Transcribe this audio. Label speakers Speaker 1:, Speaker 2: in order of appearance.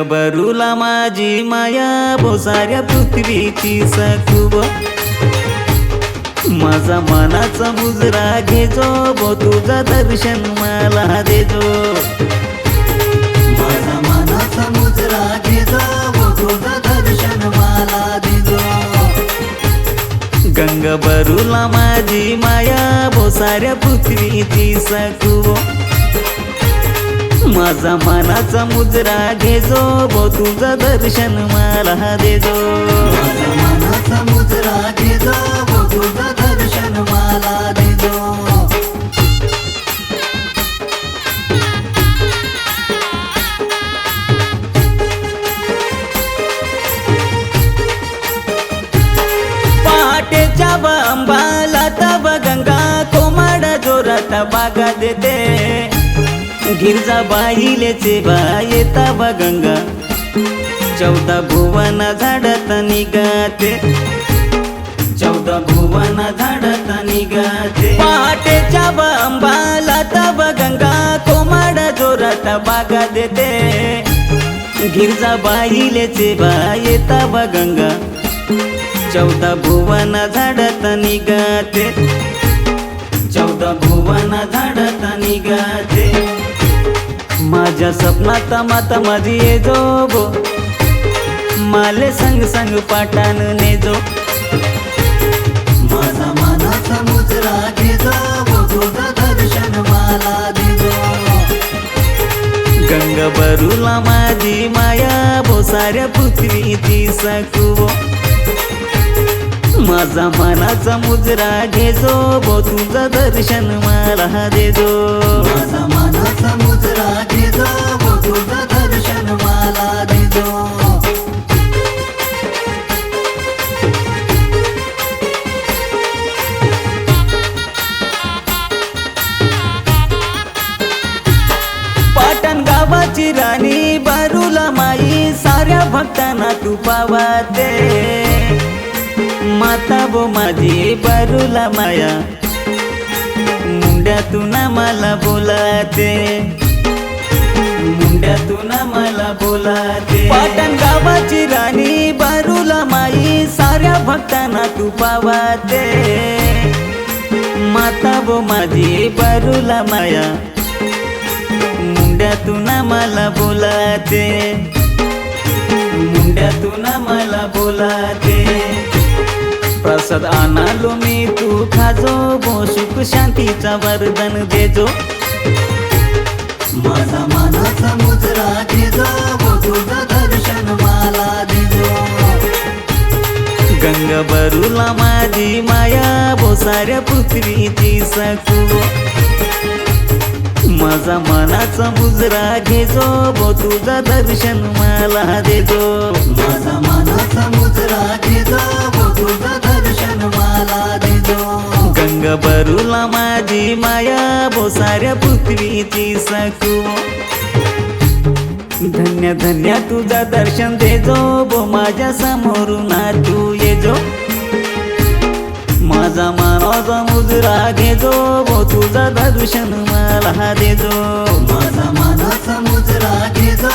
Speaker 1: बरूला माझी माया भो साऱ्या पृथ्वीची सखुब माझा मनाचा मुजरा घेजो भो तुझा दर्शन मला देजो
Speaker 2: माझा मनाचा मुजरा घेजो भो तुझा दर्शन मला देजो
Speaker 1: गंगा बरूला माझी माया भो साऱ्या पृथ्वीची सखुब माझा मनाचा मुजरा घेजो भो तुझा दर्शन मला देजो
Speaker 2: माझा मनाचा मुजरा घेजो भो तुझा दर्शन मला देजो
Speaker 1: पहाटेच्या अंबाला तब गंगा कोमाड जोरात बागा देते गिरजा बाहिलेचे बाये तब गंगा 14 भुवन झाडत निघते 14 भुवन झाडत निघते पहाटेच्या अंबाला तब गंगा कोमाड जोरात बागा देते गिरजा बाहिलेचे बाये तब गंगा 14 भुवन झाडत निघते 14 भुवन झाडत निघते माझ्या स्वप्नात माता माझी येजो भो माले संग संग पाटान नेजो
Speaker 2: माझा मनाचा मुजरा घेजो भो तुझा दर्शन मला देजो
Speaker 1: गंगा बरूला माझी माया भो साऱ्या पृथ्वीची सखुब माझा मनाचा मुजरा घेजो भो तुझा दर्शन मला देजो
Speaker 2: माझा मनाचा मुजरा घेजो भो तुझा दर्शन मला देजो
Speaker 1: पाटण गावाची राणी बरूला माई साऱ्या भक्तांना तू पावाते माता बो माझी बरूला माया मुंड्यातून मला बोलाते मुंड्यातून मला बोलाते पाटण गावाची राणी बरूला माई साऱ्या भक्तांना तू पावाते माता बो माझी बरूला माया मुंड्यातून मला बोलाते मुंड्यातून मला बोलाते प्रसाद आणालो मी तू खाजो भो सुख शांतीचा वरदान देजो
Speaker 2: माझा मनाचा मुजरा घेजो भो तुझा दर्शन मला देजो
Speaker 1: गंगा बरूला माझी माया भो साऱ्या पृथ्वीची सखुब माझा मनाचा मुजरा घेजो भो तुझा दर्शन मला देजो
Speaker 2: माझा मनाचा मुजरा घेजो भो तुझा दर्शन मला देजो
Speaker 1: गंगा बरूला माझी माया भो साऱ्या पृथ्वीची सखुब धन्य धन्य तुझा दर्शन देजो भो माझ्या समोरून तू येजो माझा मनाचा मुजरा घेजो भो तुझा दर्शन मला देजो
Speaker 2: माझा मनाचा मुजरा घेजो